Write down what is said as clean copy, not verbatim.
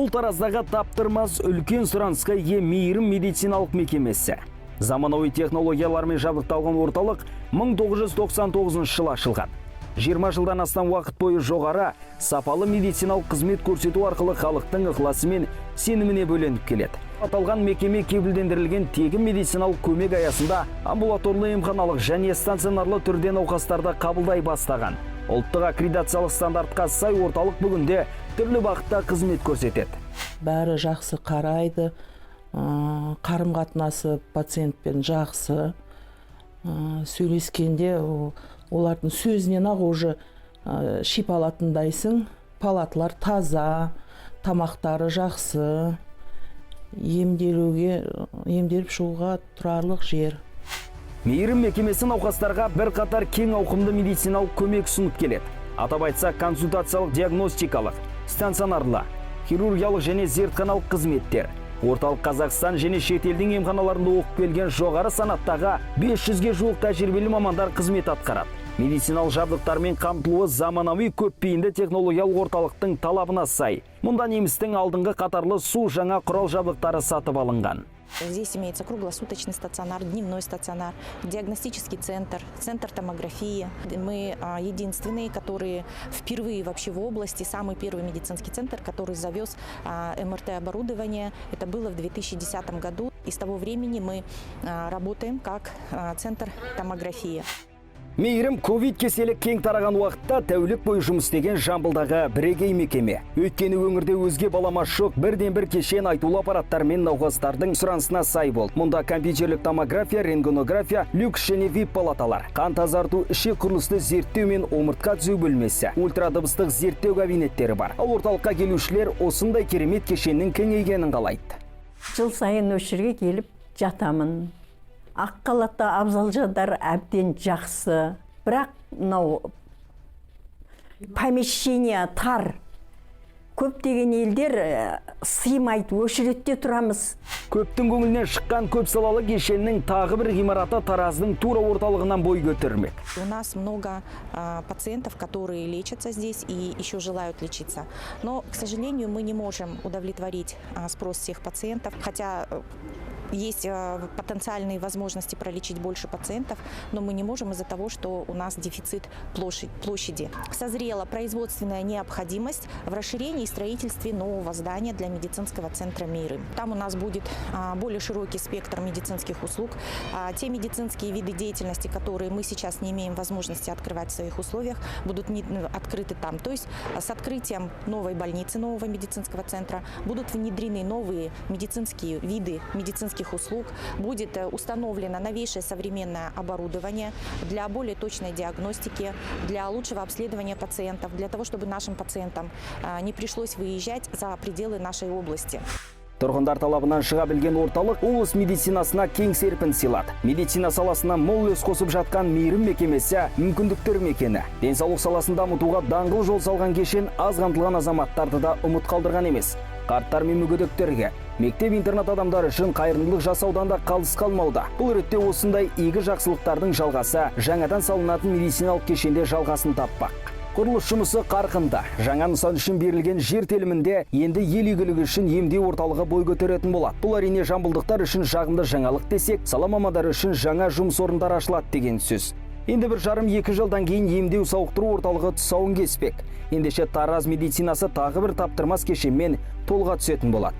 Бұл Тараздағы таптырмас үлкен сұранысқа ие мейірім медициналық мекемесі. Заманауи технологиялармен жабдықталған орталық 1999 жылы ашылған. 20 жылдан астам уақыт бойы жоғары сапалы медициналық қызмет көрсету арқылы халықтың ықыласы мен сеніміне бөленіп келеді. Аталған мекеме кепілдендірілген тегін медициналық көмек аясында амбулаторлы емханалық және стационарлы түрде науқастарды қабылдай бастаған. Ұлттық аккредитациялық стандартқа сай орталық бүгінде түрлі бағытта қызмет көрсетеді. Бәрі жақсы қарайды, қарым-қатынасы пациентпен жақсы, сөйлескенде олардың сөзінен ақ уже шипалатындайсың. Палаталар таза, тамақтары жақсы, емделіп шығуға тұрарлық жер. Мейірім мекемесі науқастарға бір қатар кең ауқымды медициналық көмек ұсынып келеді. Атап айтса, консультациялық диагностикалық, стационарлы, хирургиялық және зертханалық қызметтер. Орталық Қазақстан және шетелдің емханаларында оқып келген жоғары санаттағы 500-ге жуық тәжірибелі мамандар қызмет атқарады. Медициналық жабдықтармен қамтылуы заманауи көпбейінді технологиялық орталықтың талабына сай. Мұнда немістің алдыңғы қатарлы су жаңа құрал жабдықтары сатып алынған. Здесь имеется круглосуточный стационар, дневной стационар, диагностический центр, центр томографии. Мы единственные, которые впервые вообще в области, самый первый медицинский центр, который завез МРТ-оборудование. Это было в 2010 году. И с того времени мы работаем как центр томографии. Мейірім ковид кеселі кең тараған уақытта тәулік бойы жұмыс істеген Жамбылдағы бірегей мекеме. Өйткені өңірде өзге баламасы жоқ бірден бір кешен айтулы аппараттар мен науқастардың сұранысына сай болды. Мұнда компьютерлік томография, рентгенография, люкс және VIP палаталар, қан тазарту, ішек құрылысты зерттеу мен омыртқа түзеу бөлмесі, ультрадыбыстық зерттеу кабинеттері бар. Ал орталыққа келушілер осындай керемет кешеннің кеңейгенін қалайды. Жыл сайын осы жерге келіп жатамын. Аққалатта абзал жандар әбден жақсы. Бірақ помещение тар. Көптеген елдер сыймайды, өшіретте тұрамыз. Көптің көңілінен шыққан көп салалы кешеннің тағы бір ғимараты Тараздың тура орталығынан бой көтермек. У нас много пациентов, которые лечатся здесь и еще желают лечиться. Но, к сожалению, мы не можем удовлетворить спрос всех пациентов, хотя есть потенциальные возможности пролечить больше пациентов, но мы не можем из-за того, что у нас дефицит площади. Созрела производственная необходимость в расширении и строительстве нового здания для медицинского центра «Мейрым». Там у нас будет более широкий спектр медицинских услуг. Те медицинские виды деятельности, которые мы сейчас не имеем возможности открывать в своих условиях, будут открыты там. То есть с открытием новой больницы, нового медицинского центра будут внедрены новые медицинские виды медицинских услуг, будет установлено новейшее современное оборудование для более точной диагностики, для лучшего обследования пациентов, для того, чтобы нашим пациентам не пришлось выезжать за пределы нашей области. Тұрғындар талабынан шыға білген орталық облыс медицинасына кең серпін сыйлады. Медицина саласына мол үлес қосып жатқан мейірім мекемесі мүмкіндіктер мекені. Денсаулық саласын дамытуға даңғыл жол салған кешен аз қамтылған азаматтарды да ұмыт қалдырған емес. Қарттар мен мүгедектерге, мектеп-интернат адамдар үшін қайырымдылық жасаудан да қалыс қалмауда. Бұл ретте осындай игі жақсылықтардың жалғасы жаңадан салынатын медициналық кешенде жалғасын таппақ. Құрылыс жұмысы қарқынды. Жаңа нысан үшін берілген жер телімінде енді ел игілігі үшін емдеу орталығы бой көтеретін болады. Бұл әрине жамбылдықтар үшін жағымды жаңалық десек, сала мамандары үшін жаңа жұмыс орындары ашылады деген сөз. Енді 1,5-2 жылдан кейін емдеу сауықтыру орталығы тұсауын кеспек. Ендеше Тараз медицинасы тағы бір таптырмас кешенмен толыға түсетін болады.